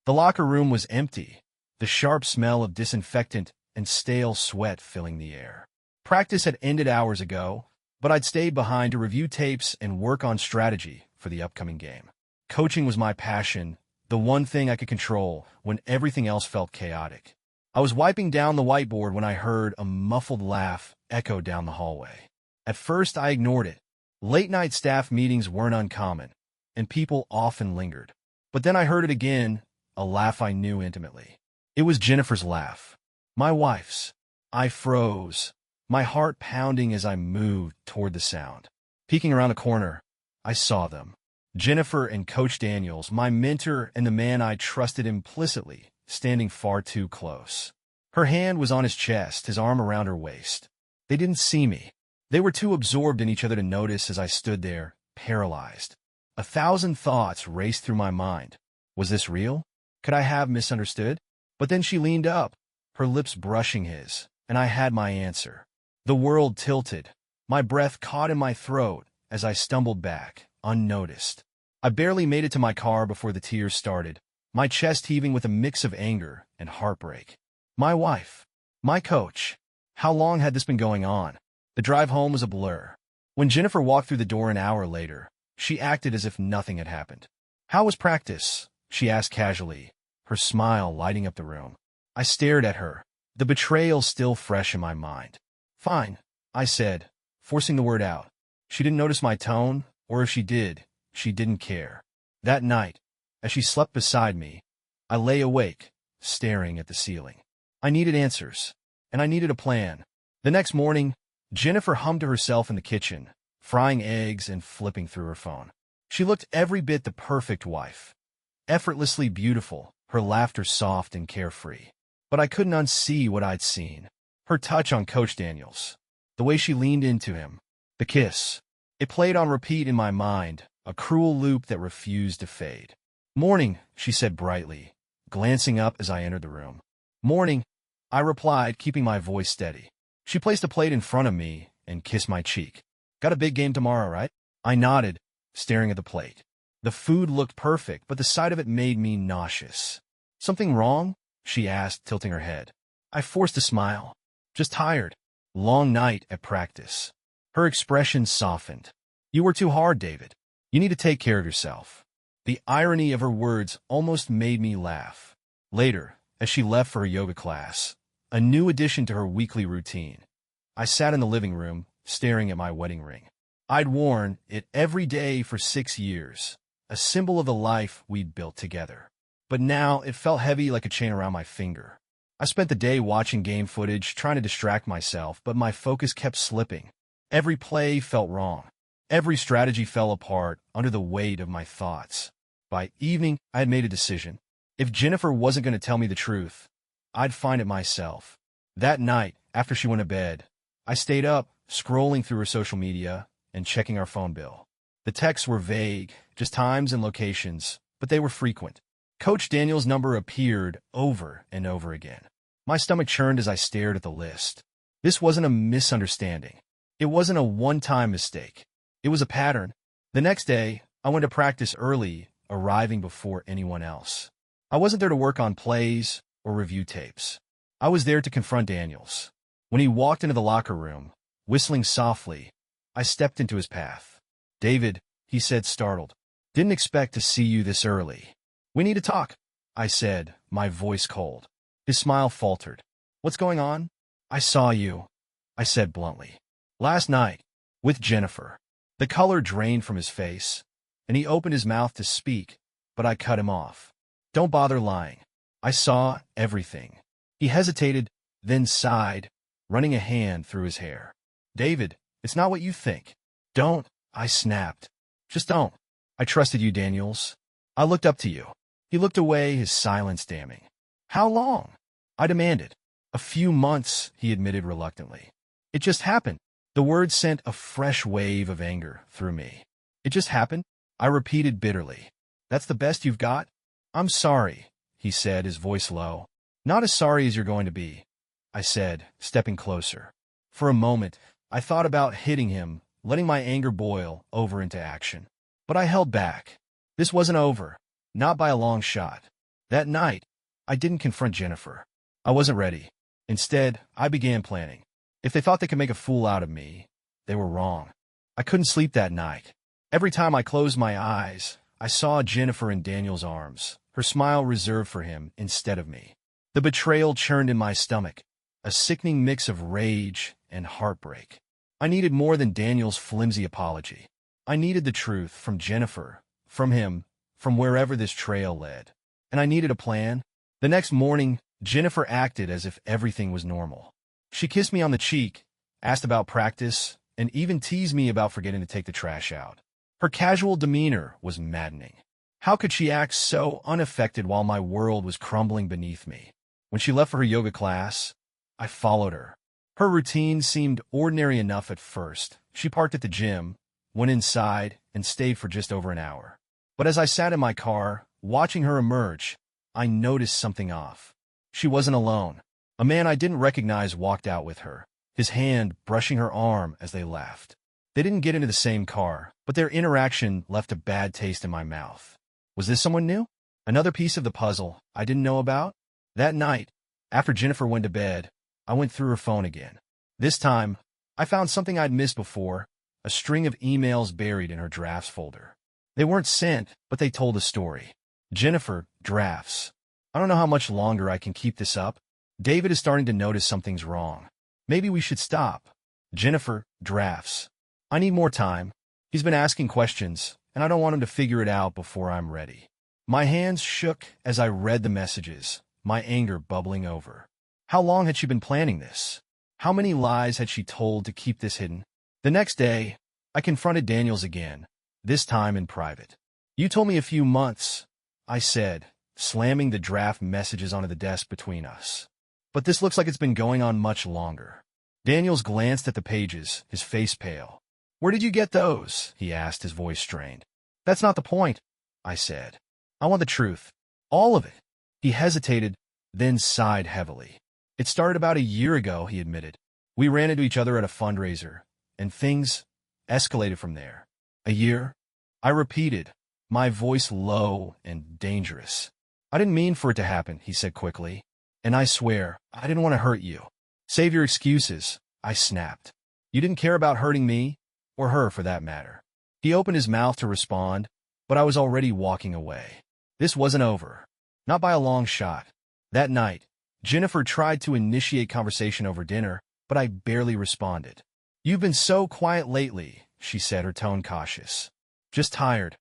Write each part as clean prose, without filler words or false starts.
The locker room was empty, the sharp smell of disinfectant and stale sweat filling the air. Practice had ended hours ago, but I'd stayed behind to review tapes and work on strategy for the upcoming game. Coaching was my passion, the one thing I could control when everything else felt chaotic. I was wiping down the whiteboard when I heard a muffled laugh echo down the hallway. At first, I ignored it. Late-night staff meetings weren't uncommon, and people often lingered. But then I heard it again, a laugh I knew intimately. It was Jennifer's laugh. My wife's. I froze, my heart pounding as I moved toward the sound. Peeking around the corner, I saw them. Jennifer and Coach Daniels, my mentor and the man I trusted implicitly, standing far too close. Her hand was on his chest, his arm around her waist. They didn't see me. They were too absorbed in each other to notice as I stood there, paralyzed. 1,000 thoughts raced through my mind. Was this real? Could I have misunderstood? But then she leaned up, her lips brushing his, and I had my answer. The world tilted. My breath caught in my throat as I stumbled back, unnoticed. I barely made it to my car before the tears started, my chest heaving with a mix of anger and heartbreak. My wife. My coach. How long had this been going on? The drive home was a blur. When Jennifer walked through the door an hour later, she acted as if nothing had happened. How was practice? She asked casually, her smile lighting up the room. I stared at her, the betrayal still fresh in my mind. Fine, I said, forcing the word out. She didn't notice my tone, or if she did, she didn't care. That night, as she slept beside me, I lay awake, staring at the ceiling. I needed answers, and I needed a plan. The next morning, Jennifer hummed to herself in the kitchen, frying eggs and flipping through her phone. She looked every bit the perfect wife. Effortlessly beautiful, her laughter soft and carefree. But I couldn't unsee what I'd seen. Her touch on Coach Daniels. The way she leaned into him. The kiss. It played on repeat in my mind, a cruel loop that refused to fade. Morning, she said brightly, glancing up as I entered the room. Morning, I replied, keeping my voice steady. She placed a plate in front of me and kissed my cheek. Got a big game tomorrow, right? I nodded, staring at the plate. The food looked perfect, but the sight of it made me nauseous. Something wrong? She asked, tilting her head. I forced a smile. Just tired. Long night at practice. Her expression softened. You were too hard, David. You need to take care of yourself. The irony of her words almost made me laugh. Later, as she left for her yoga class, a new addition to her weekly routine, I sat in the living room, staring at my wedding ring. I'd worn it every day for 6 years, a symbol of the life we'd built together. But now it felt heavy like a chain around my finger. I spent the day watching game footage, trying to distract myself, but my focus kept slipping. Every play felt wrong. Every strategy fell apart under the weight of my thoughts. By evening, I had made a decision. If Jennifer wasn't going to tell me the truth, I'd find it myself. That night, after she went to bed, I stayed up, scrolling through her social media and checking our phone bill. The texts were vague, just times and locations, but they were frequent. Coach Daniels' number appeared over and over again. My stomach churned as I stared at the list. This wasn't a misunderstanding. It wasn't a one-time mistake. It was a pattern. The next day, I went to practice early, arriving before anyone else. I wasn't there to work on plays or review tapes. I was there to confront Daniels. When he walked into the locker room, whistling softly, I stepped into his path. David, he said, startled. Didn't expect to see you this early. We need to talk, I said, my voice cold. His smile faltered. What's going on? I saw you, I said bluntly. Last night, with Jennifer. The color drained from his face, and he opened his mouth to speak, but I cut him off. Don't bother lying. I saw everything. He hesitated, then sighed, running a hand through his hair. David, it's not what you think. Don't, I snapped. Just don't. I trusted you, Daniels. I looked up to you. He looked away, his silence damning. How long? I demanded. A few months, he admitted reluctantly. It just happened. The words sent a fresh wave of anger through me. It just happened? I repeated bitterly. That's the best you've got? I'm sorry, he said, his voice low. Not as sorry as you're going to be, I said, stepping closer. For a moment, I thought about hitting him, letting my anger boil over into action. But I held back. This wasn't over. Not by a long shot. That night, I didn't confront Jennifer. I wasn't ready. Instead, I began planning. If they thought they could make a fool out of me, they were wrong. I couldn't sleep that night. Every time I closed my eyes, I saw Jennifer in Daniel's arms, her smile reserved for him instead of me. The betrayal churned in my stomach, a sickening mix of rage and heartbreak. I needed more than Daniel's flimsy apology. I needed the truth from Jennifer, from him, from wherever this trail led. And I needed a plan. The next morning, Jennifer acted as if everything was normal. She kissed me on the cheek, asked about practice, and even teased me about forgetting to take the trash out. Her casual demeanor was maddening. How could she act so unaffected while my world was crumbling beneath me? When she left for her yoga class, I followed her. Her routine seemed ordinary enough at first. She parked at the gym, went inside, and stayed for just over an hour. But as I sat in my car, watching her emerge, I noticed something off. She wasn't alone. A man I didn't recognize walked out with her, his hand brushing her arm as they left. They didn't get into the same car, but their interaction left a bad taste in my mouth. Was this someone new? Another piece of the puzzle I didn't know about? That night, after Jennifer went to bed, I went through her phone again. This time, I found something I'd missed before, a string of emails buried in her drafts folder. They weren't sent, but they told a story. Jennifer, drafts. I don't know how much longer I can keep this up. David is starting to notice something's wrong. Maybe we should stop. Jennifer, drafts. I need more time. He's been asking questions, and I don't want him to figure it out before I'm ready. My hands shook as I read the messages, my anger bubbling over. How long had she been planning this? How many lies had she told to keep this hidden? The next day, I confronted Daniels again, this time in private. You told me a few months, I said, slamming the draft messages onto the desk between us. But this looks like it's been going on much longer. Daniels glanced at the pages, his face pale. Where did you get those? He asked, his voice strained. That's not the point, I said. I want the truth. All of it. He hesitated, then sighed heavily. It started about a year ago, he admitted. We ran into each other at a fundraiser, and things escalated from there. A year? I repeated, my voice low and dangerous. I didn't mean for it to happen, he said quickly. And I swear, I didn't want to hurt you. Save your excuses, I snapped. You didn't care about hurting me, or her for that matter. He opened his mouth to respond, but I was already walking away. This wasn't over. Not by a long shot. That night, Jennifer tried to initiate conversation over dinner, but I barely responded. You've been so quiet lately, she said, her tone cautious. Just tired,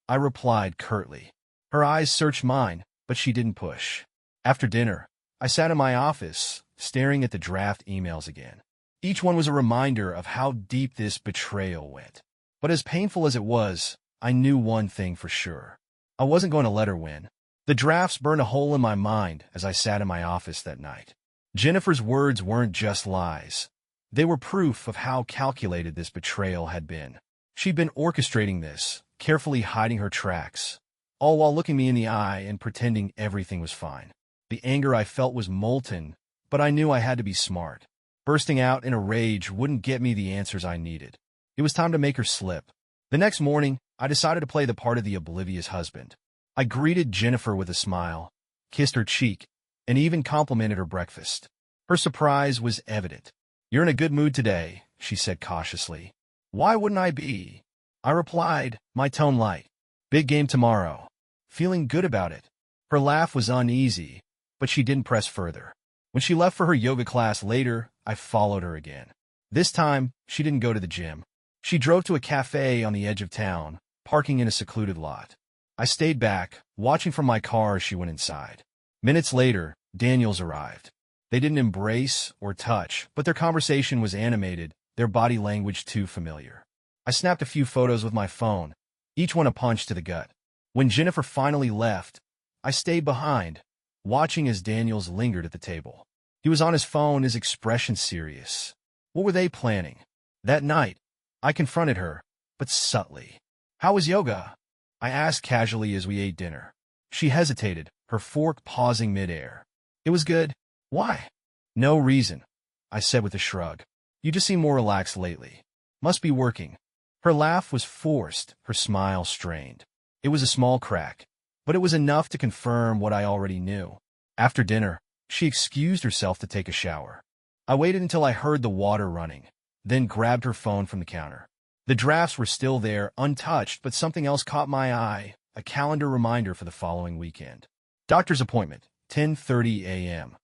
I replied curtly. Her eyes searched mine, but she didn't push. After dinner, I sat in my office, staring at the draft emails again. Each one was a reminder of how deep this betrayal went. But as painful as it was, I knew one thing for sure. I wasn't going to let her win. The drafts burned a hole in my mind as I sat in my office that night. Jennifer's words weren't just lies. They were proof of how calculated this betrayal had been. She'd been orchestrating this, carefully hiding her tracks, all while looking me in the eye and pretending everything was fine. The anger I felt was molten, but I knew I had to be smart. Bursting out in a rage wouldn't get me the answers I needed. It was time to make her slip. The next morning, I decided to play the part of the oblivious husband. I greeted Jennifer with a smile, kissed her cheek, and even complimented her breakfast. Her surprise was evident. You're in a good mood today, she said cautiously. Why wouldn't I be? I replied, my tone light. Big game tomorrow. Feeling good about it. Her laugh was uneasy, but she didn't press further. When she left for her yoga class later, I followed her again. This time, she didn't go to the gym. She drove to a cafe on the edge of town, parking in a secluded lot. I stayed back, watching from my car as she went inside. Minutes later, Daniels arrived. They didn't embrace or touch, but their conversation was animated, their body language too familiar. I snapped a few photos with my phone, each one a punch to the gut. When Jennifer finally left, I stayed behind, watching as Daniels lingered at the table. He was on his phone, his expression serious. What were they planning? That night, I confronted her, but subtly. How was yoga? I asked casually as we ate dinner. She hesitated, her fork pausing midair. It was good. Why? No reason, I said with a shrug. You just seem more relaxed lately. Must be working. Her laugh was forced, her smile strained. It was a small crack. but it was enough to confirm what I already knew. After dinner, she excused herself to take a shower. I waited until I heard the water running, then grabbed her phone from the counter. The drafts were still there, untouched, but something else caught my eye, a calendar reminder for the following weekend. Doctor's appointment, 10:30 a.m.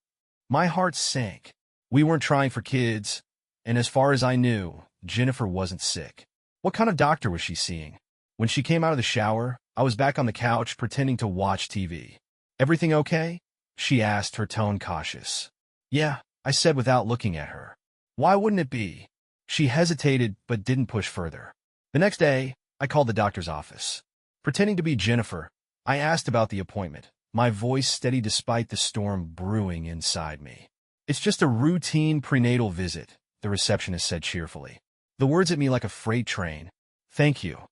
My heart sank. We weren't trying for kids, and as far as I knew, Jennifer wasn't sick. What kind of doctor was she seeing? When she came out of the shower, I was back on the couch pretending to watch TV. "Everything okay?" she asked, her tone cautious. "Yeah," I said without looking at her. "Why wouldn't it be?" She hesitated but didn't push further. The next day, I called the doctor's office. Pretending to be Jennifer, I asked about the appointment, my voice steady despite the storm brewing inside me. "It's just a routine prenatal visit," the receptionist said cheerfully. The words hit me like a freight train. "Thank you,"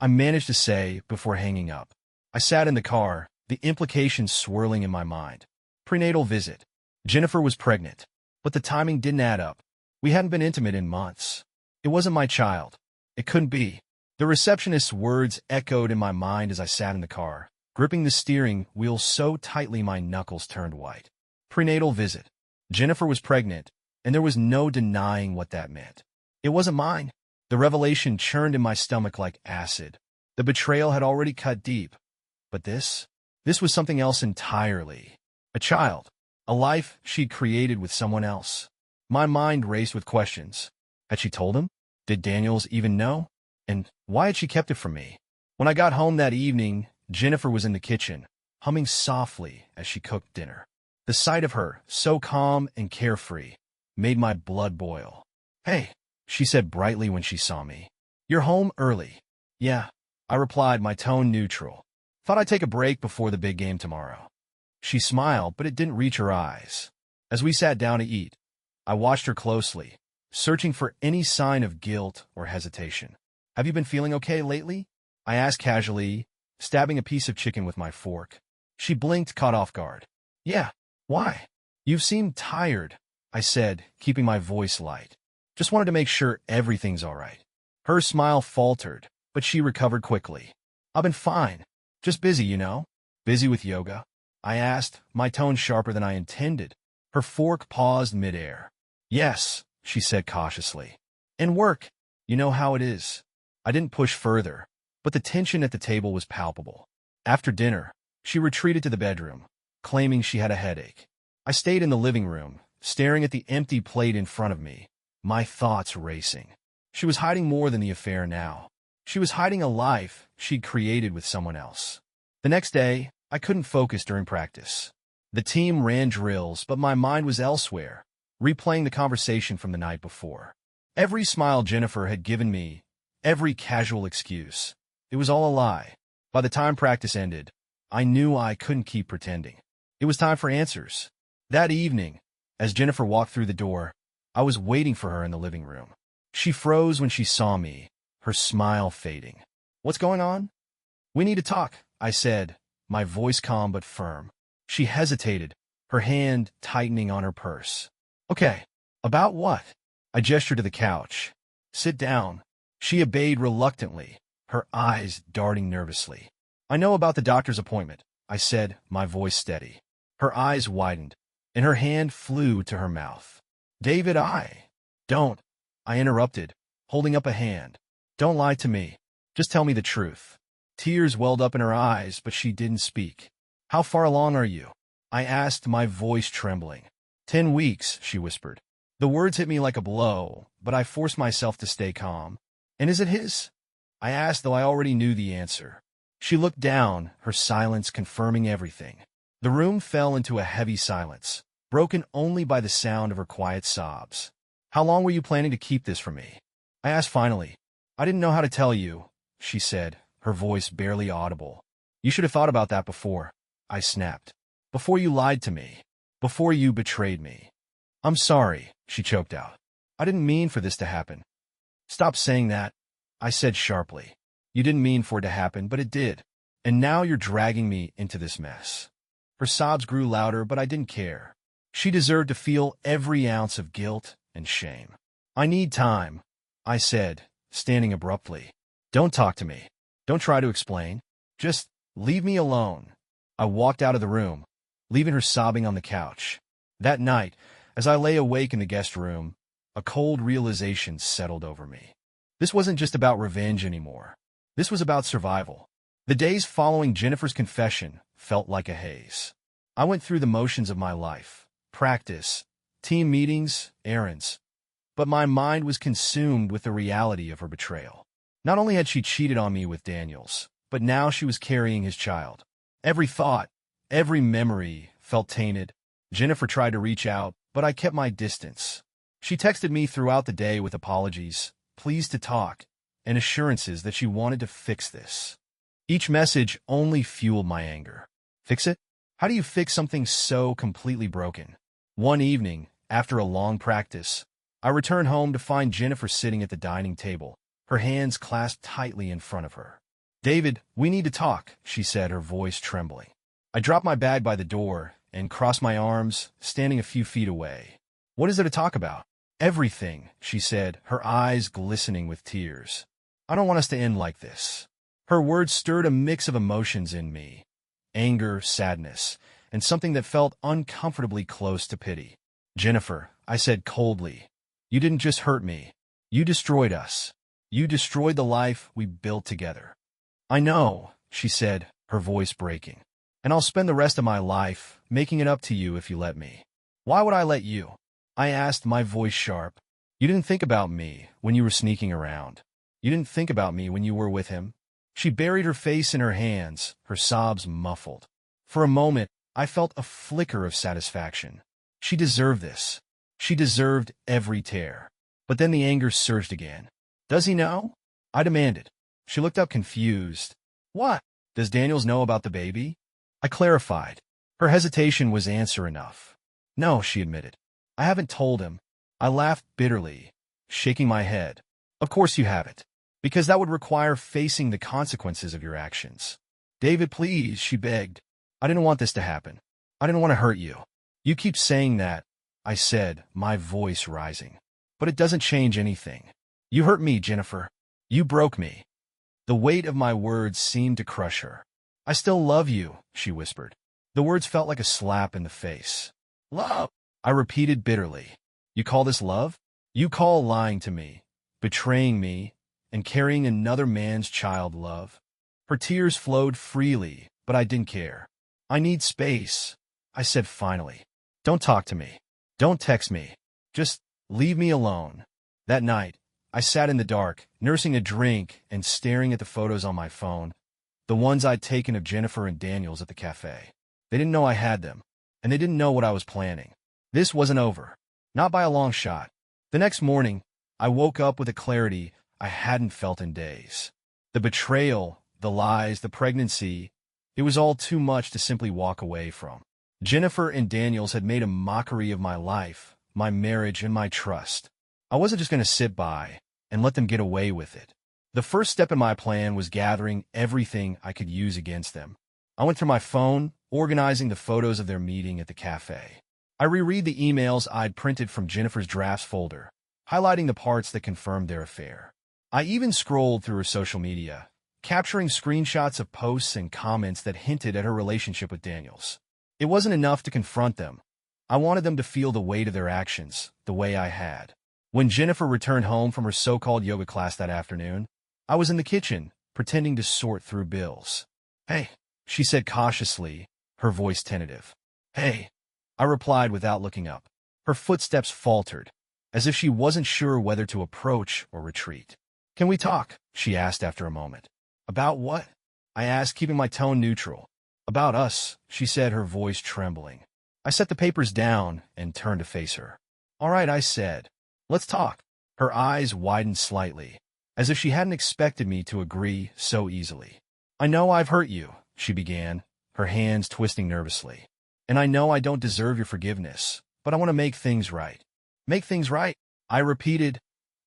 I managed to say before hanging up. I sat in the car, the implications swirling in my mind. Prenatal visit. Jennifer was pregnant, but the timing didn't add up. We hadn't been intimate in months. It wasn't my child. It couldn't be. The receptionist's words echoed in my mind as I sat in the car, gripping the steering wheel so tightly my knuckles turned white. Prenatal visit. Jennifer was pregnant, and there was no denying what that meant. It wasn't mine. The revelation churned in my stomach like acid. The betrayal had already cut deep. But this was something else entirely. A child. A life she'd created with someone else. My mind raced with questions. Had she told him? Did Daniels even know? And why had she kept it from me? When I got home that evening, Jennifer was in the kitchen, humming softly as she cooked dinner. The sight of her, so calm and carefree, made my blood boil. "Hey," she said brightly when she saw me. "You're home early." "Yeah," I replied, my tone neutral. "Thought I'd take a break before the big game tomorrow." She smiled, but it didn't reach her eyes. As we sat down to eat, I watched her closely, searching for any sign of guilt or hesitation. "Have you been feeling okay lately?" I asked casually, stabbing a piece of chicken with my fork. She blinked, caught off guard. "Yeah, why?" "You've seemed tired," I said, keeping my voice light. "Just wanted to make sure everything's all right." Her smile faltered, but she recovered quickly. "I've been fine. Just busy, you know." "Busy with yoga?" I asked, my tone sharper than I intended. Her fork paused midair. "Yes," she said cautiously. "And work. You know how it is." I didn't push further, but the tension at the table was palpable. After dinner, she retreated to the bedroom, claiming she had a headache. I stayed in the living room, staring at the empty plate in front of me, my thoughts racing. She was hiding more than the affair now. She was hiding a life she'd created with someone else. The next day, I couldn't focus during practice. The team ran drills, but my mind was elsewhere, replaying the conversation from the night before. Every smile Jennifer had given me, every casual excuse. It was all a lie. By the time practice ended, I knew I couldn't keep pretending. It was time for answers. That evening, as Jennifer walked through the door, I was waiting for her in the living room. She froze when she saw me, her smile fading. "What's going on?" "We need to talk," I said, my voice calm but firm. She hesitated, her hand tightening on her purse. "Okay, about what?" I gestured to the couch. "Sit down." She obeyed reluctantly, her eyes darting nervously. "I know about the doctor's appointment," I said, my voice steady. Her eyes widened, and her hand flew to her mouth. "David, Don't," I interrupted, holding up a hand. "Don't lie to me. Just tell me the truth." Tears welled up in her eyes, but she didn't speak. "How far along are you?" I asked, my voice trembling. 10 weeks, she whispered. The words hit me like a blow, but I forced myself to stay calm. "And is it his?" I asked, though I already knew the answer. She looked down, her silence confirming everything. The room fell into a heavy silence, broken only by the sound of her quiet sobs. "How long were you planning to keep this from me?" I asked finally. "I didn't know how to tell you," she said, her voice barely audible. "You should have thought about that before," I snapped. "Before you lied to me. Before you betrayed me." "I'm sorry," she choked out. "I didn't mean for this to happen." "Stop saying that," I said sharply. "You didn't mean for it to happen, but it did. And now you're dragging me into this mess." Her sobs grew louder, but I didn't care. She deserved to feel every ounce of guilt and shame. "I need time," I said, standing abruptly. "Don't talk to me. Don't try to explain. Just leave me alone." I walked out of the room, leaving her sobbing on the couch. That night, as I lay awake in the guest room, a cold realization settled over me. This wasn't just about revenge anymore. This was about survival. The days following Jennifer's confession felt like a haze. I went through the motions of my life, practice, team meetings, errands, but my mind was consumed with the reality of her betrayal. Not only had she cheated on me with Daniels, but now she was carrying his child. Every thought, every memory felt tainted. Jennifer tried to reach out, but I kept my distance. She texted me throughout the day with apologies, pleased to talk, and assurances that she wanted to fix this. Each message only fueled my anger. Fix it? How do you fix something so completely broken? One evening, after a long practice, I returned home to find Jennifer sitting at the dining table, her hands clasped tightly in front of her. "David, we need to talk," she said, her voice trembling. I dropped my bag by the door and crossed my arms, standing a few feet away. "What is there to talk about?" "Everything," she said, her eyes glistening with tears. "I don't want us to end like this." Her words stirred a mix of emotions in me: anger, sadness, and something that felt uncomfortably close to pity. "Jennifer," I said coldly, "you didn't just hurt me. You destroyed us. You destroyed the life we built together." "I know," she said, her voice breaking. "And I'll spend the rest of my life making it up to you if you let me." "Why would I let you?" I asked, my voice sharp. "You didn't think about me when you were sneaking around. You didn't think about me when you were with him." She buried her face in her hands, her sobs muffled. For a moment, I felt a flicker of satisfaction. She deserved this. She deserved every tear. But then the anger surged again. "Does he know?" I demanded. She looked up confused. "What? Does Daniels know about the baby?" I clarified. Her hesitation was answer enough. "No," she admitted. "I haven't told him." I laughed bitterly, shaking my head. "Of course you haven't. Because that would require facing the consequences of your actions." "David, please," she begged. "I didn't want this to happen. I didn't want to hurt you." "You keep saying that," I said, my voice rising. "But it doesn't change anything. You hurt me, Jennifer. You broke me." The weight of my words seemed to crush her. "I still love you," she whispered. The words felt like a slap in the face. "Love," I repeated bitterly. "You call this love? You call lying to me, betraying me, and carrying another man's child love?" Her tears flowed freely, but I didn't care. "I need space," I said finally. "Don't talk to me. Don't text me. Just leave me alone." That night, I sat in the dark, nursing a drink and staring at the photos on my phone, the ones I'd taken of Jennifer and Daniels at the cafe. They didn't know I had them, and they didn't know what I was planning. This wasn't over. Not by a long shot. The next morning, I woke up with a clarity I hadn't felt in days. The betrayal, the lies, the pregnancy, it was all too much to simply walk away from. Jennifer and Daniels had made a mockery of my life, my marriage, and my trust. I wasn't just going to sit by and let them get away with it. The first step in my plan was gathering everything I could use against them. I went through my phone, organizing the photos of their meeting at the cafe. I reread the emails I'd printed from Jennifer's drafts folder, highlighting the parts that confirmed their affair. I even scrolled through her social media, capturing screenshots of posts and comments that hinted at her relationship with Daniels. It wasn't enough to confront them. I wanted them to feel the weight of their actions, the way I had. When Jennifer returned home from her so-called yoga class that afternoon, I was in the kitchen, pretending to sort through bills. "Hey," she said cautiously, her voice tentative. "Hey," I replied without looking up. Her footsteps faltered, as if she wasn't sure whether to approach or retreat. "Can we talk?" she asked after a moment. "About what?" I asked, keeping my tone neutral. "About us," she said, her voice trembling. I set the papers down and turned to face her. "All right," I said. "Let's talk." Her eyes widened slightly, as if she hadn't expected me to agree so easily. "I know I've hurt you," she began, her hands twisting nervously. "And I know I don't deserve your forgiveness, but I want to make things right." "Make things right?" I repeated,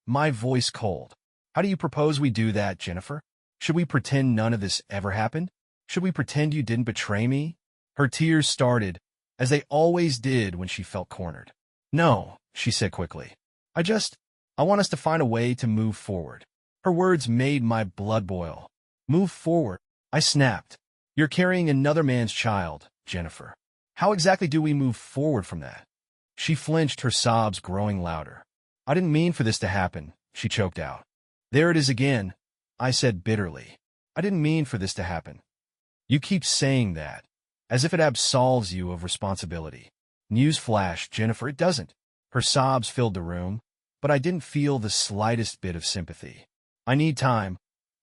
my voice cold. "How do you propose we do that, Jennifer? Should we pretend none of this ever happened? Should we pretend you didn't betray me?" Her tears started, as they always did when she felt cornered. "No," she said quickly. I want us to find a way to move forward." Her words made my blood boil. "Move forward," I snapped. You're carrying another man's child, Jennifer. How exactly do we move forward from that? She flinched, her sobs growing louder. I didn't mean for this to happen, she choked out. There it is again, I said bitterly. I didn't mean for this to happen. You keep saying that, as if it absolves you of responsibility. Newsflash, Jennifer, it doesn't. Her sobs filled the room, but I didn't feel the slightest bit of sympathy. I need time,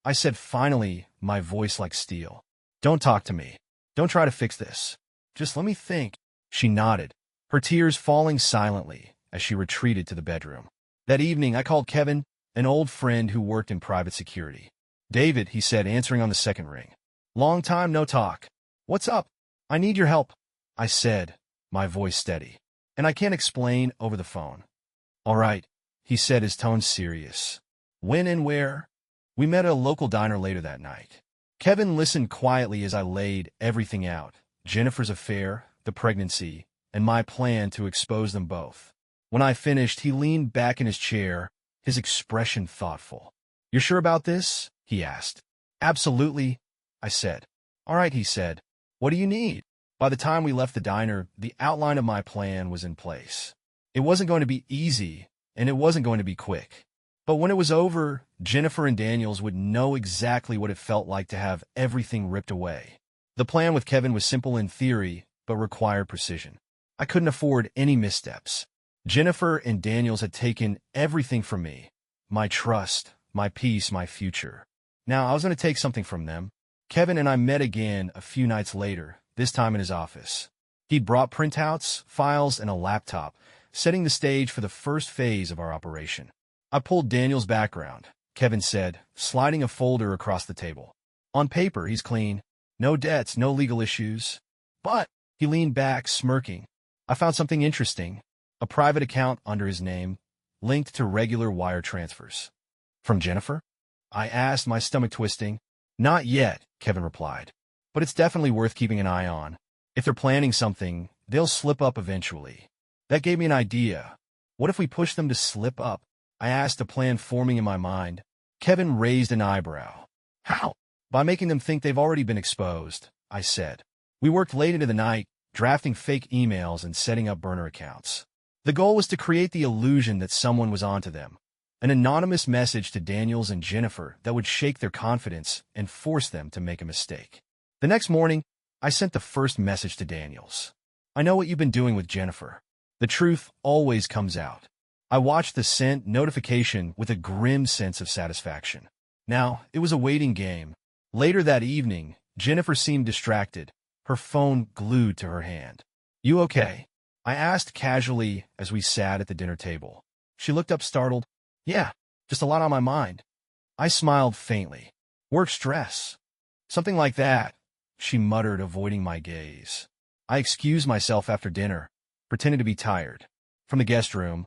I said finally, my voice like steel. Don't talk to me. Don't try to fix this. Just let me think. She nodded, her tears falling silently as she retreated to the bedroom. That evening, I called Kevin, an old friend who worked in private security. David, he said, answering on the second ring. Long time no talk. What's up? I need your help, I said, my voice steady. And I can't explain over the phone. All right, he said, his tone serious. When and where? We met at a local diner later that night. Kevin listened quietly as I laid everything out, Jennifer's affair, the pregnancy, and my plan to expose them both. When I finished, he leaned back in his chair, his expression thoughtful. You're sure about this? He asked. Absolutely, I said. All right, he said. What do you need? By the time we left the diner, the outline of my plan was in place. It wasn't going to be easy, and it wasn't going to be quick. But when it was over, Jennifer and Daniels would know exactly what it felt like to have everything ripped away. The plan with Kevin was simple in theory, but required precision. I couldn't afford any missteps. Jennifer and Daniels had taken everything from me. My trust, my peace, my future. Now I was going to take something from them. Kevin and I met again a few nights later, this time in his office. He'd brought printouts, files, and a laptop, setting the stage for the first phase of our operation. I pulled Daniel's background, Kevin said, sliding a folder across the table. On paper, he's clean. No debts, no legal issues. But, he leaned back, smirking. I found something interesting. A private account under his name, linked to regular wire transfers. From Jennifer? I asked, my stomach twisting. Not yet, Kevin replied. But it's definitely worth keeping an eye on. If they're planning something, they'll slip up eventually. That gave me an idea. What if we push them to slip up? I asked, a plan forming in my mind. Kevin raised an eyebrow. How? By making them think they've already been exposed, I said. We worked late into the night, drafting fake emails and setting up burner accounts. The goal was to create the illusion that someone was onto them. An anonymous message to Daniels and Jennifer that would shake their confidence and force them to make a mistake. The next morning, I sent the first message to Daniels. I know what you've been doing with Jennifer. The truth always comes out. I watched the sent notification with a grim sense of satisfaction. Now, it was a waiting game. Later that evening, Jennifer seemed distracted, her phone glued to her hand. You okay? I asked casually as we sat at the dinner table. She looked up startled. Yeah, just a lot on my mind. I smiled faintly. Work stress. Something like that, she muttered, avoiding my gaze. I excused myself after dinner, pretending to be tired. From the guest room,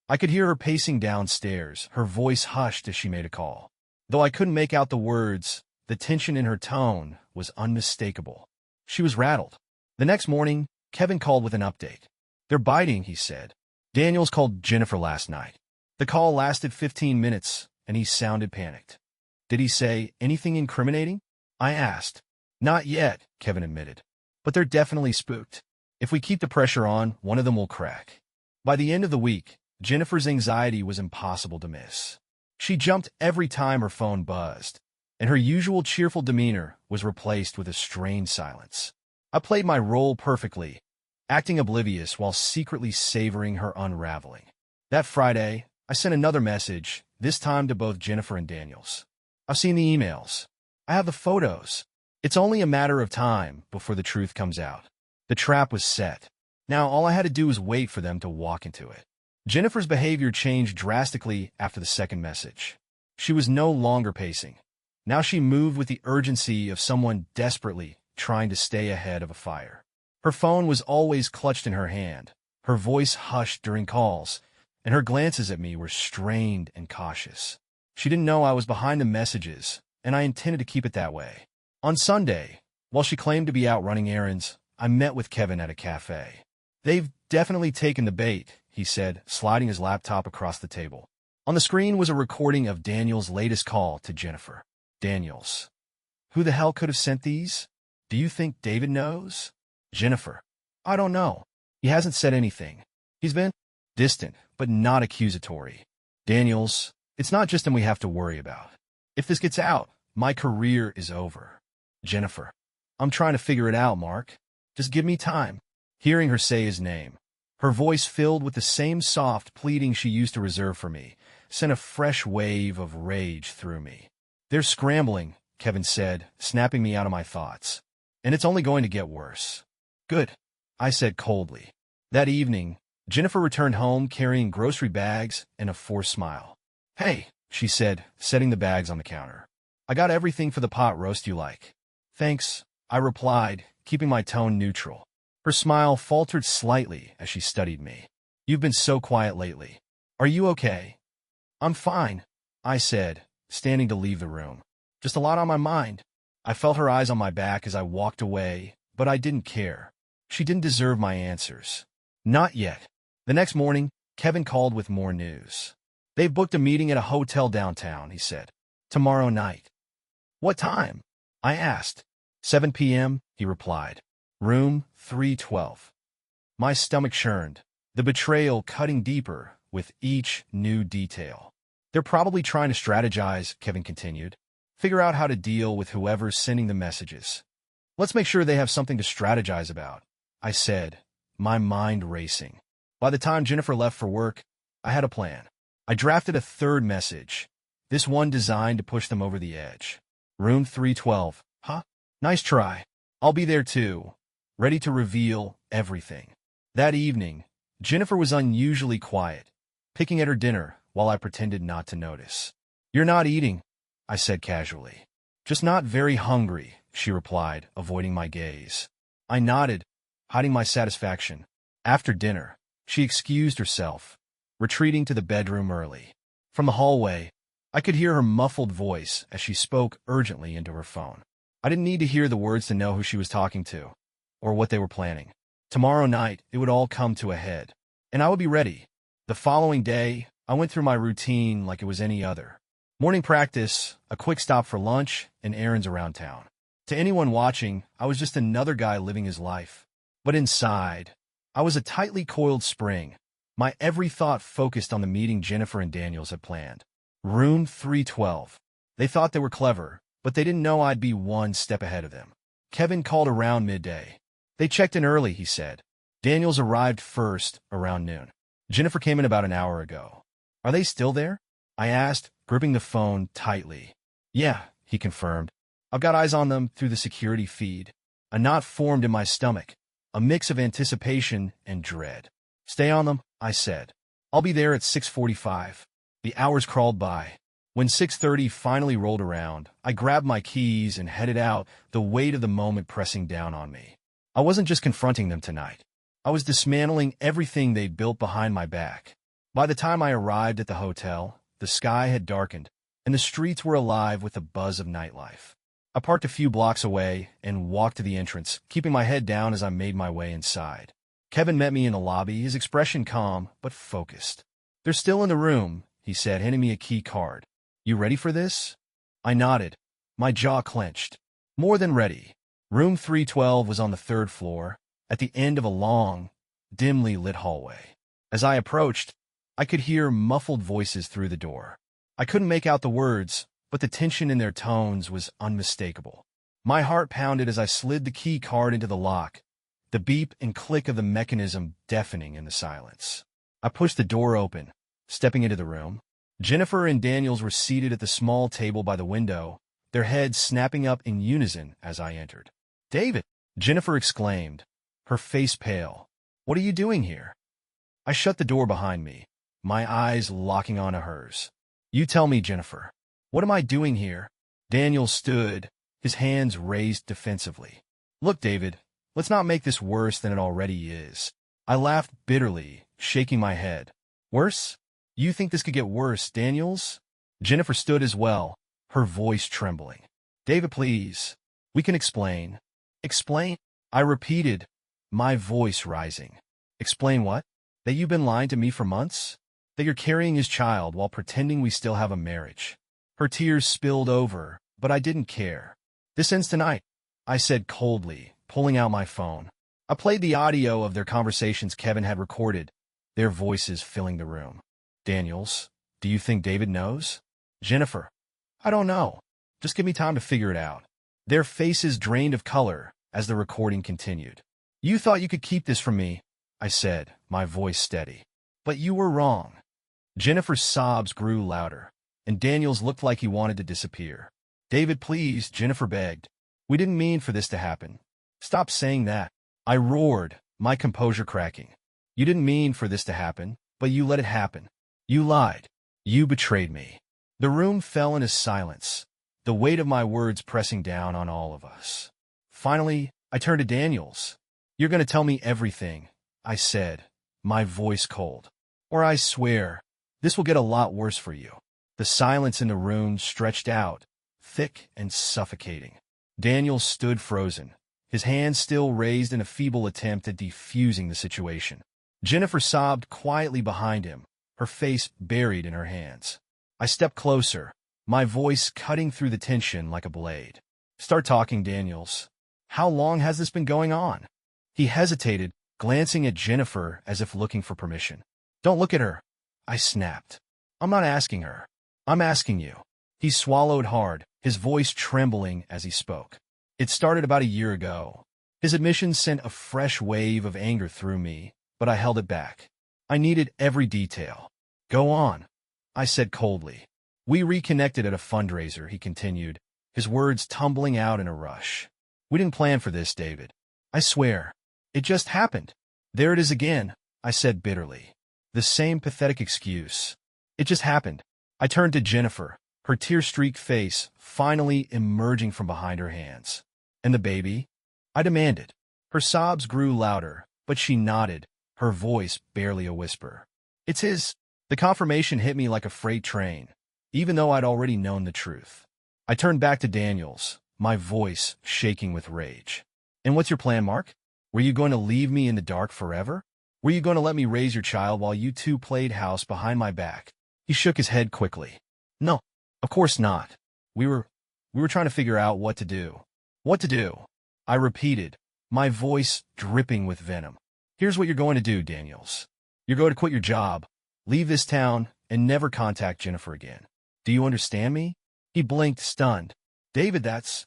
I could hear her pacing downstairs, her voice hushed as she made a call. Though I couldn't make out the words, the tension in her tone was unmistakable. She was rattled. The next morning, Kevin called with an update. They're biting, he said. Daniels called Jennifer last night. The call lasted 15 minutes, and he sounded panicked. Did he say anything incriminating? I asked. Not yet, Kevin admitted. But they're definitely spooked. If we keep the pressure on, one of them will crack. By the end of the week, Jennifer's anxiety was impossible to miss. She jumped every time her phone buzzed, and her usual cheerful demeanor was replaced with a strained silence. I played my role perfectly, acting oblivious while secretly savoring her unraveling. That Friday, I sent another message, this time to both Jennifer and Daniels. I've seen the emails. I have the photos. It's only a matter of time before the truth comes out. The trap was set. Now all I had to do was wait for them to walk into it. Jennifer's behavior changed drastically after the second message. She was no longer pacing. Now she moved with the urgency of someone desperately trying to stay ahead of a fire. Her phone was always clutched in her hand, her voice hushed during calls, and her glances at me were strained and cautious. She didn't know I was behind the messages, and I intended to keep it that way. On Sunday, while she claimed to be out running errands, I met with Kevin at a cafe. They've definitely taken the bait, he said, sliding his laptop across the table. On the screen was a recording of Daniel's latest call to Jennifer. Daniels. Who the hell could have sent these? Do you think David knows? Jennifer. I don't know. He hasn't said anything. He's been distant, but not accusatory. Daniels, it's not just him we have to worry about. If this gets out, my career is over. Jennifer. I'm trying to figure it out, Mark. Just give me time. Hearing her say his name, her voice filled with the same soft pleading she used to reserve for me, sent a fresh wave of rage through me. They're scrambling, Kevin said, snapping me out of my thoughts. And it's only going to get worse. Good, I said coldly. That evening, Jennifer returned home carrying grocery bags and a forced smile. Hey, she said, setting the bags on the counter. I got everything for the pot roast you like. Thanks, I replied, keeping my tone neutral. Her smile faltered slightly as she studied me. You've been so quiet lately. Are you okay? I'm fine, I said, standing to leave the room. Just a lot on my mind. I felt her eyes on my back as I walked away, but I didn't care. She didn't deserve my answers. Not yet. The next morning, Kevin called with more news. They've booked a meeting at a hotel downtown, he said. Tomorrow night. What time? I asked. 7 p.m., he replied. Room 312. My stomach churned, the betrayal cutting deeper with each new detail. They're probably trying to strategize, Kevin continued. Figure out how to deal with whoever's sending the messages. Let's make sure they have something to strategize about, I said, my mind racing. By the time Jennifer left for work, I had a plan. I drafted a third message, this one designed to push them over the edge. Room 312, huh? Nice try. I'll be there too, ready to reveal everything. That evening, Jennifer was unusually quiet, picking at her dinner while I pretended not to notice. You're not eating, I said casually. Just not very hungry, she replied, avoiding my gaze. I nodded, hiding my satisfaction. After dinner, she excused herself, retreating to the bedroom early. From the hallway, I could hear her muffled voice as she spoke urgently into her phone. I didn't need to hear the words to know who she was talking to, or what they were planning. Tomorrow night, it would all come to a head, and I would be ready. The following day, I went through my routine like it was any other. Morning practice, a quick stop for lunch, and errands around town. To anyone watching, I was just another guy living his life. But inside, I was a tightly coiled spring, my every thought focused on the meeting Jennifer and Daniels had planned. Room 312. They thought they were clever, but they didn't know I'd be one step ahead of them. Kevin called around midday. They checked in early, he said. Daniels arrived first, around noon. Jennifer came in about an hour ago. Are they still there? I asked, gripping the phone tightly. Yeah, he confirmed. I've got eyes on them through the security feed. A knot formed in my stomach, a mix of anticipation and dread. Stay on them, I said. I'll be there at 6:45. The hours crawled by. When 6:30 finally rolled around, I grabbed my keys and headed out, the weight of the moment pressing down on me. I wasn't just confronting them tonight. I was dismantling everything they'd built behind my back. By the time I arrived at the hotel, the sky had darkened, and the streets were alive with the buzz of nightlife. I parked a few blocks away and walked to the entrance, keeping my head down as I made my way inside. Kevin met me in the lobby, his expression calm but focused. They're still in the room, he said, handing me a key card. You ready for this? I nodded, my jaw clenched. More than ready. Room 312 was on the third floor, at the end of a long, dimly lit hallway. As I approached, I could hear muffled voices through the door. I couldn't make out the words, but the tension in their tones was unmistakable. My heart pounded as I slid the key card into the lock, the beep and click of the mechanism deafening in the silence. I pushed the door open, stepping into the room. Jennifer and Daniels were seated at the small table by the window, their heads snapping up in unison as I entered. David! Jennifer exclaimed, her face pale. What are you doing here? I shut the door behind me, my eyes locking onto hers. You tell me, Jennifer. What am I doing here? Daniel stood, his hands raised defensively. Look, David, let's not make this worse than it already is. I laughed bitterly, shaking my head. Worse? You think this could get worse, Daniels? Jennifer stood as well, her voice trembling. David, please. We can explain. Explain? I repeated, my voice rising. Explain what? That you've been lying to me for months? That you're carrying his child while pretending we still have a marriage? Her tears spilled over, but I didn't care. This ends tonight. I said coldly, pulling out my phone. I played the audio of their conversations Kevin had recorded, their voices filling the room. Daniels, do you think David knows? Jennifer, I don't know. Just give me time to figure it out. Their faces drained of color as the recording continued. You thought you could keep this from me, I said, my voice steady. But you were wrong. Jennifer's sobs grew louder, and Daniels looked like he wanted to disappear. David, please, Jennifer begged. We didn't mean for this to happen. Stop saying that. I roared, my composure cracking. You didn't mean for this to happen, but you let it happen. You lied. You betrayed me. The room fell into silence, the weight of my words pressing down on all of us. Finally, I turned to Daniels. You're going to tell me everything, I said, my voice cold. Or I swear, this will get a lot worse for you. The silence in the room stretched out, thick and suffocating. Daniels stood frozen, his hands still raised in a feeble attempt at defusing the situation. Jennifer sobbed quietly behind him, her face buried in her hands. I stepped closer, my voice cutting through the tension like a blade. Start talking, Daniels. How long has this been going on? He hesitated, glancing at Jennifer as if looking for permission. Don't look at her, I snapped. I'm not asking her. I'm asking you. He swallowed hard, his voice trembling as he spoke. It started about a year ago. His admission sent a fresh wave of anger through me, but I held it back. I needed every detail. Go on, I said coldly. We reconnected at a fundraiser, he continued, his words tumbling out in a rush. We didn't plan for this, David. I swear. It just happened. There it is again, I said bitterly. The same pathetic excuse. It just happened. I turned to Jennifer, her tear-streaked face finally emerging from behind her hands. And the baby? I demanded. Her sobs grew louder, but she nodded, her voice barely a whisper. It's his. The confirmation hit me like a freight train, even though I'd already known the truth. I turned back to Daniels, my voice shaking with rage. And what's your plan, Mark? Were you going to leave me in the dark forever? Were you going to let me raise your child while you two played house behind my back? He shook his head quickly. No, of course not. We were trying to figure out what to do. What to do? I repeated, my voice dripping with venom. Here's what you're going to do, Daniels. You're going to quit your job, leave this town, and never contact Jennifer again. Do you understand me? He blinked, stunned. David, that's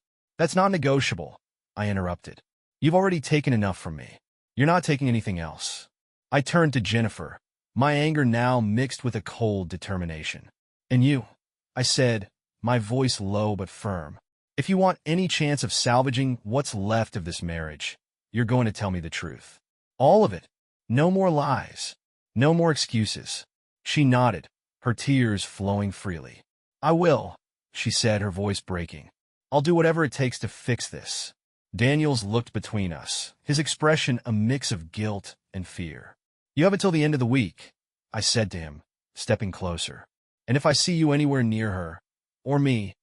not negotiable, I interrupted. You've already taken enough from me. You're not taking anything else. I turned to Jennifer, my anger now mixed with a cold determination. And you, I said, my voice low but firm. If you want any chance of salvaging what's left of this marriage, you're going to tell me the truth. All of it. No more lies. No more excuses. She nodded, her tears flowing freely. I will, she said, her voice breaking. I'll do whatever it takes to fix this. Daniels looked between us, his expression a mix of guilt and fear. You have until the end of the week, I said to him, stepping closer. And if I see you anywhere near her, or me,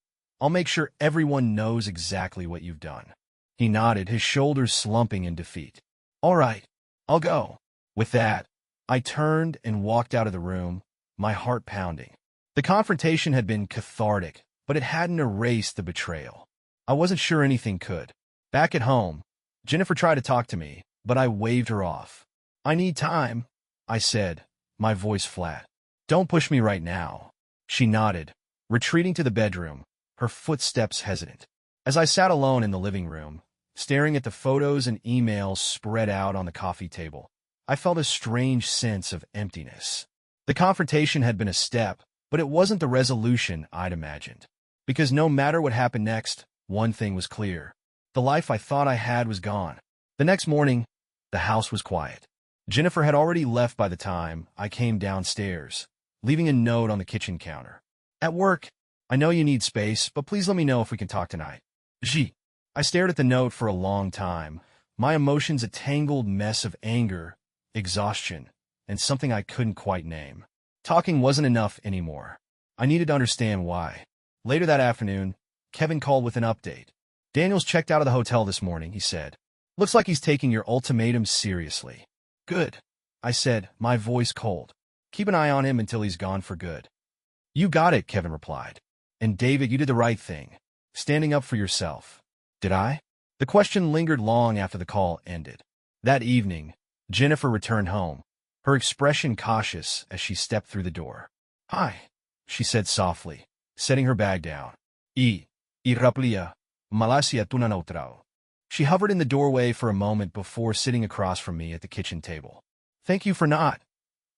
I'll make sure everyone knows exactly what you've done. He nodded, his shoulders slumping in defeat. All right, I'll go. With that, I turned and walked out of the room, my heart pounding. The confrontation had been cathartic, but it hadn't erased the betrayal. I wasn't sure anything could. Back at home, Jennifer tried to talk to me, but I waved her off. I need time, I said, my voice flat. Don't push me right now. She nodded, retreating to the bedroom, her footsteps hesitant. As I sat alone in the living room, staring at the photos and emails spread out on the coffee table, I felt a strange sense of emptiness. The confrontation had been a step, but it wasn't the resolution I'd imagined. Because no matter what happened next, one thing was clear. The life I thought I had was gone. The next morning, the house was quiet. Jennifer had already left by the time I came downstairs, leaving a note on the kitchen counter. At work, I know you need space, but please let me know if we can talk tonight. Gee. I stared at the note for a long time, my emotions a tangled mess of anger, exhaustion, and something I couldn't quite name. Talking wasn't enough anymore. I needed to understand why. Later that afternoon, Kevin called with an update. Daniel's checked out of the hotel this morning, he said. Looks like he's taking your ultimatum seriously. Good, I said, my voice cold. Keep an eye on him until he's gone for good. You got it, Kevin replied. And David, you did the right thing. Standing up for yourself. Did I? The question lingered long after the call ended. That evening, Jennifer returned home, her expression cautious as she stepped through the door. "Hi," she said softly, setting her bag down. Raplia, Malasia tuna neutral. She hovered in the doorway for a moment before sitting across from me at the kitchen table. "Thank you for not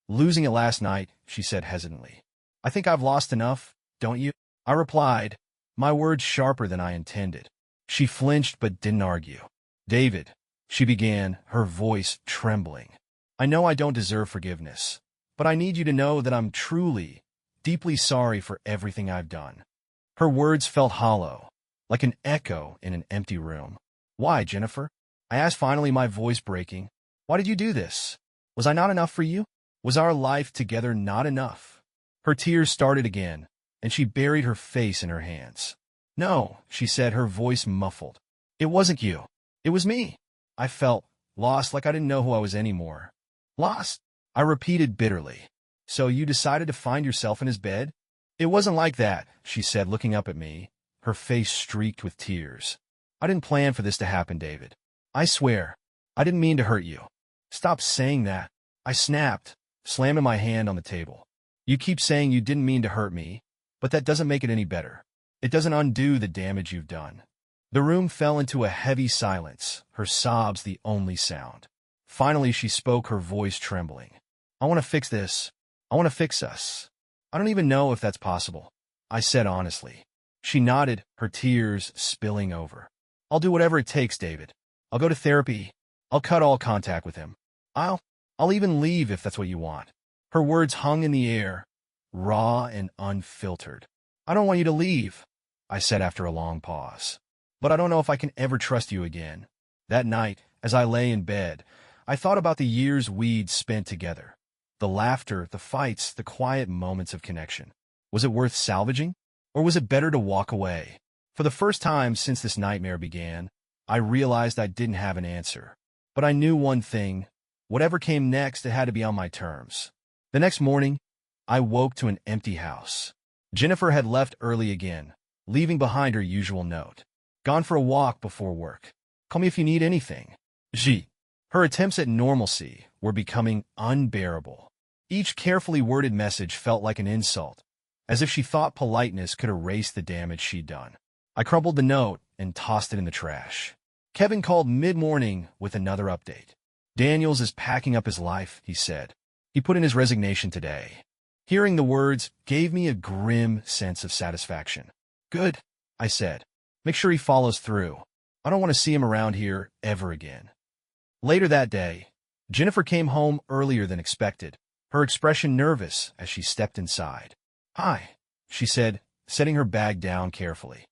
losing it last night," she said hesitantly. "I think I've lost enough, don't you?" I replied, my words sharper than I intended. She flinched but didn't argue. "David," she began, her voice trembling. "I know I don't deserve forgiveness, but I need you to know that I'm truly, deeply sorry for everything I've done." Her words felt hollow, like an echo in an empty room. "Why, Jennifer?" I asked finally, my voice breaking. "Why did you do this? Was I not enough for you? Was our life together not enough?" Her tears started again, and she buried her face in her hands. "No," she said, her voice muffled. "It wasn't you. It was me." I felt lost, like I didn't know who I was anymore. "Lost?" I repeated bitterly. "So you decided to find yourself in his bed?" "It wasn't like that," she said, looking up at me, her face streaked with tears. "I didn't plan for this to happen, David. I swear, I didn't mean to hurt you." "Stop saying that," I snapped, slamming my hand on the table. "You keep saying you didn't mean to hurt me, but that doesn't make it any better. It doesn't undo the damage you've done." The room fell into a heavy silence, her sobs the only sound. Finally, she spoke, her voice trembling. "I want to fix this. I want to fix us. I don't even know if that's possible," I said honestly. She nodded, her tears spilling over. "I'll do whatever it takes, David. I'll go to therapy. I'll cut all contact with him. I'll even leave if that's what you want." Her words hung in the air, raw and unfiltered. "I don't want you to leave," I said after a long pause. "But I don't know if I can ever trust you again." That night, as I lay in bed, I thought about the years we'd spent together. The laughter, the fights, the quiet moments of connection. Was it worth salvaging? Or was it better to walk away? For the first time since this nightmare began, I realized I didn't have an answer. But I knew one thing. Whatever came next, it had to be on my terms. The next morning, I woke to an empty house. Jennifer had left early again, leaving behind her usual note. "Gone for a walk before work. Call me if you need anything. G." Her attempts at normalcy were becoming unbearable. Each carefully worded message felt like an insult, as if she thought politeness could erase the damage she'd done. I crumpled the note and tossed it in the trash. Kevin called mid-morning with another update. "Daniels is packing up his life," he said. "He put in his resignation today." Hearing the words gave me a grim sense of satisfaction. "Good," I said. "Make sure he follows through. I don't want to see him around here ever again." Later that day, Jennifer came home earlier than expected, her expression nervous as she stepped inside. "Hi," she said, setting her bag down carefully.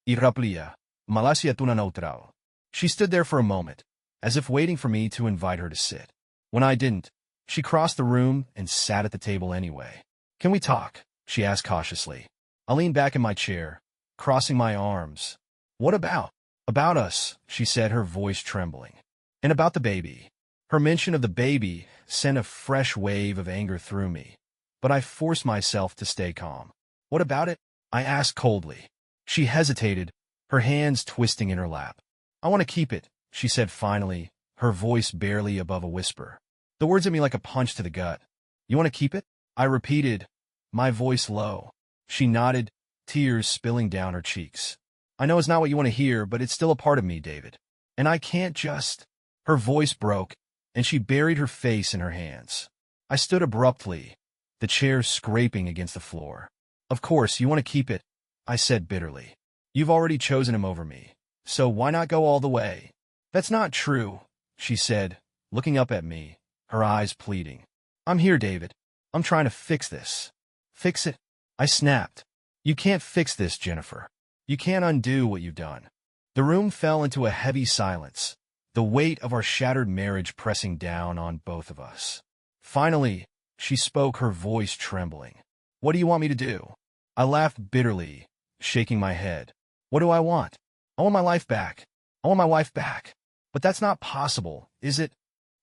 Raplia, Malasia tuna neutral." She stood there for a moment, as if waiting for me to invite her to sit. When I didn't, she crossed the room and sat at the table anyway. "Can we talk?" she asked cautiously. I leaned back in my chair, crossing my arms. "What about?" "About us," she said, her voice trembling. "And about the baby." Her mention of the baby sent a fresh wave of anger through me, but I forced myself to stay calm. "What about it?" I asked coldly. She hesitated, her hands twisting in her lap. "I want to keep it," she said finally, her voice barely above a whisper. The words hit me like a punch to the gut. "You want to keep it?" I repeated, my voice low. She nodded, tears spilling down her cheeks. "I know it's not what you want to hear, but it's still a part of me, David. And I can't just—" Her voice broke, and she buried her face in her hands. I stood abruptly, the chair scraping against the floor. "Of course, you want to keep it," I said bitterly. "You've already chosen him over me, so why not go all the way?" "That's not true," she said, looking up at me, her eyes pleading. "I'm here, David. I'm trying to fix this." "Fix it?" I snapped. "You can't fix this, Jennifer. You can't undo what you've done." The room fell into a heavy silence, the weight of our shattered marriage pressing down on both of us. Finally, she spoke, her voice trembling. "What do you want me to do?" I laughed bitterly, shaking my head. "What do I want? I want my life back. I want my wife back. But that's not possible, is it?"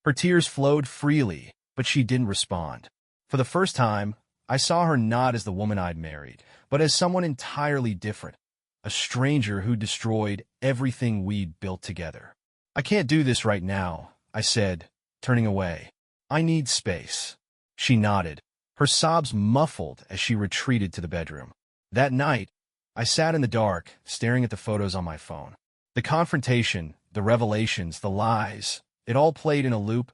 Her tears flowed freely, but she didn't respond. For the first time, I saw her not as the woman I'd married, but as someone entirely different, a stranger who destroyed everything we'd built together. I can't do this right now, I said, turning away. I need space. She nodded, her sobs muffled as she retreated to the bedroom. That night, I sat in the dark, staring at the photos on my phone. The confrontation, the revelations, the lies, it all played in a loop,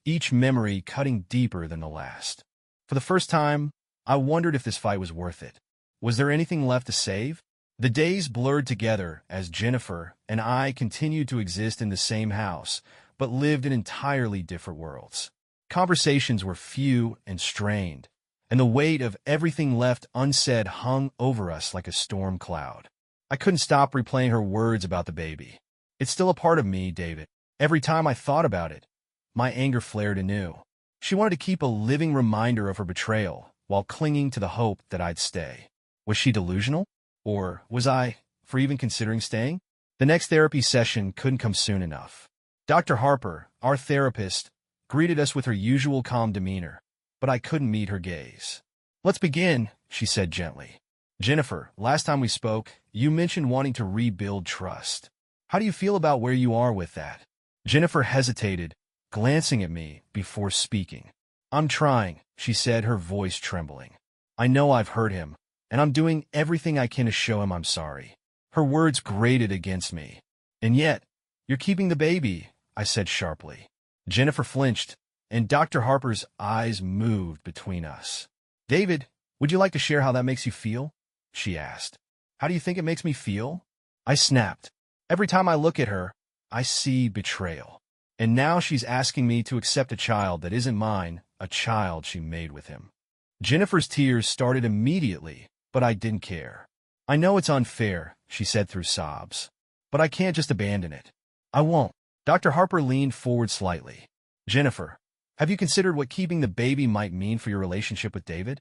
each memory cutting deeper than the last. For the first time, I wondered if this fight was worth it. Was there anything left to save? The days blurred together as Jennifer and I continued to exist in the same house, but lived in entirely different worlds. Conversations were few and strained, and the weight of everything left unsaid hung over us like a storm cloud. I couldn't stop replaying her words about the baby. It's still a part of me, David. Every time I thought about it, my anger flared anew. She wanted to keep a living reminder of her betrayal while clinging to the hope that I'd stay. Was she delusional? Or was I, for even considering staying? The next therapy session couldn't come soon enough. Dr. Harper, our therapist, greeted us with her usual calm demeanor, but I couldn't meet her gaze. "Let's begin," she said gently. "Jennifer, last time we spoke, you mentioned wanting to rebuild trust. How do you feel about where you are with that?" Jennifer hesitated, glancing at me before speaking. "I'm trying," she said, her voice trembling. "I know I've hurt him, and I'm doing everything I can to show him I'm sorry." Her words grated against me. "And yet, you're keeping the baby," I said sharply. Jennifer flinched, and Dr. Harper's eyes moved between us. "David, would you like to share how that makes you feel?" she asked. "How do you think it makes me feel?" I snapped. "Every time I look at her, I see betrayal. And now she's asking me to accept a child that isn't mine, a child she made with him." Jennifer's tears started immediately, but I didn't care. "I know it's unfair," she said through sobs, "but I can't just abandon it. I won't." Dr. Harper leaned forward slightly. "Jennifer, have you considered what keeping the baby might mean for your relationship with David?"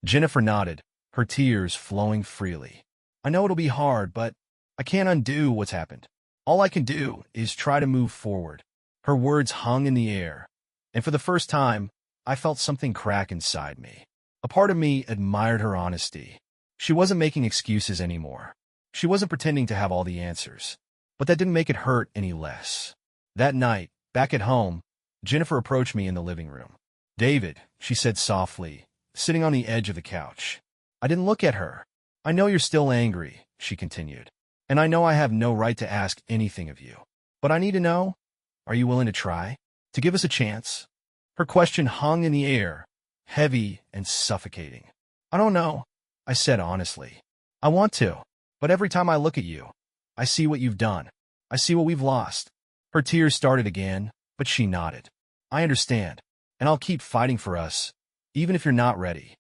Jennifer nodded, her tears flowing freely. "I know it'll be hard, but I can't undo what's happened. All I can do is try to move forward." Her words hung in the air, and for the first time, I felt something crack inside me. A part of me admired her honesty. She wasn't making excuses anymore. She wasn't pretending to have all the answers. But that didn't make it hurt any less. That night, back at home, Jennifer approached me in the living room. "David," she said softly, sitting on the edge of the couch. I didn't look at her. "I know you're still angry," she continued. "And I know I have no right to ask anything of you. But I need to know, are you willing to try? To give us a chance?" Her question hung in the air, heavy and suffocating. "I don't know," I said honestly. "I want to. But every time I look at you, I see what you've done. I see what we've lost." Her tears started again, but she nodded. "I understand, and I'll keep fighting for us, even if you're not ready."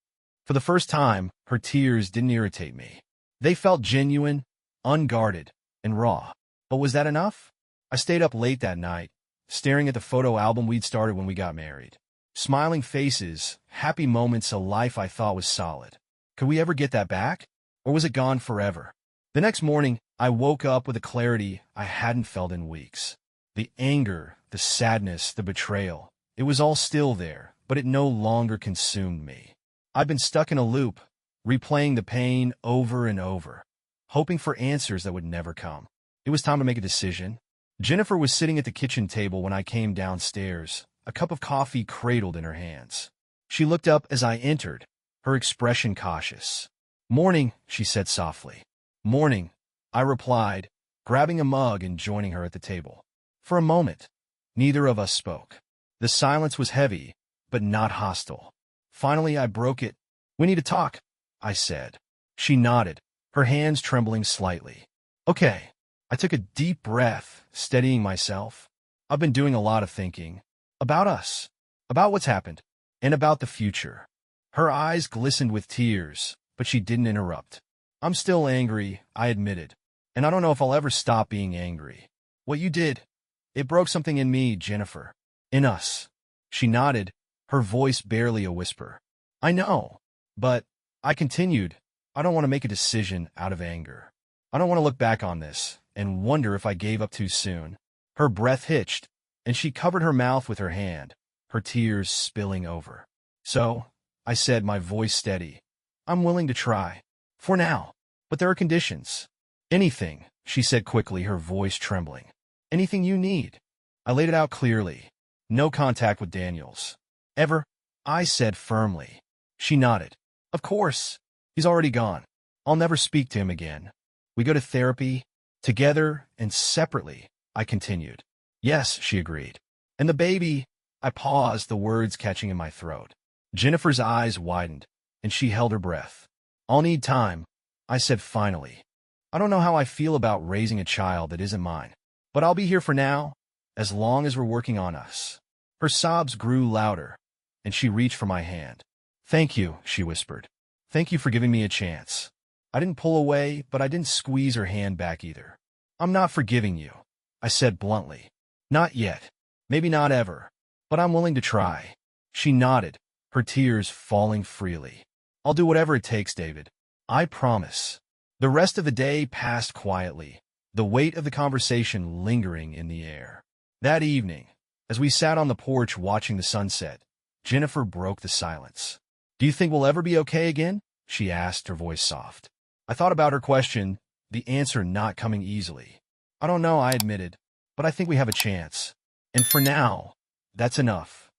For the first time, her tears didn't irritate me. They felt genuine, unguarded, and raw. But was that enough? I stayed up late that night, staring at the photo album we'd started when we got married. Smiling faces, happy moments, a life I thought was solid. Could we ever get that back? Or was it gone forever? The next morning, I woke up with a clarity I hadn't felt in weeks. The anger, the sadness, the betrayal, it was all still there, but it no longer consumed me. I'd been stuck in a loop, replaying the pain over and over, hoping for answers that would never come. It was time to make a decision. Jennifer was sitting at the kitchen table when I came downstairs, a cup of coffee cradled in her hands. She looked up as I entered, her expression cautious. "Morning," she said softly. "Morning," I replied, grabbing a mug and joining her at the table. For a moment, neither of us spoke. The silence was heavy, but not hostile. Finally, I broke it. "We need to talk," I said. She nodded, her hands trembling slightly. "Okay." I took a deep breath, steadying myself. "I've been doing a lot of thinking. About us. About what's happened. And about the future." Her eyes glistened with tears, but she didn't interrupt. "I'm still angry," I admitted. "And I don't know if I'll ever stop being angry. What you did, it broke something in me, Jennifer. In us." She nodded, her voice barely a whisper. "I know. But," I continued, "I don't want to make a decision out of anger. I don't want to look back on this and wonder if I gave up too soon." Her breath hitched, and she covered her mouth with her hand, her tears spilling over. "So," I said, my voice steady, "I'm willing to try. For now. But there are conditions." Anything, she said quickly, her voice trembling. Anything you need. I laid it out clearly. No contact with Daniels. Ever? I said firmly. She nodded. Of course. He's already gone. I'll never speak to him again. We go to therapy, together and separately, I continued. Yes, she agreed. And the baby, I paused, the words catching in my throat. Jennifer's eyes widened, and she held her breath. I'll need time, I said finally. I don't know how I feel about raising a child that isn't mine, but I'll be here for now, as long as we're working on us. Her sobs grew louder, and she reached for my hand. Thank you, she whispered. Thank you for giving me a chance. I didn't pull away, but I didn't squeeze her hand back either. I'm not forgiving you, I said bluntly. Not yet. Maybe not ever. But I'm willing to try. She nodded, her tears falling freely. I'll do whatever it takes, David. I promise. The rest of the day passed quietly, the weight of the conversation lingering in the air. That evening, as we sat on the porch watching the sunset, Jennifer broke the silence. Do you think we'll ever be okay again? She asked, her voice soft. I thought about her question, the answer not coming easily. I don't know, I admitted, but I think we have a chance. And for now, that's enough.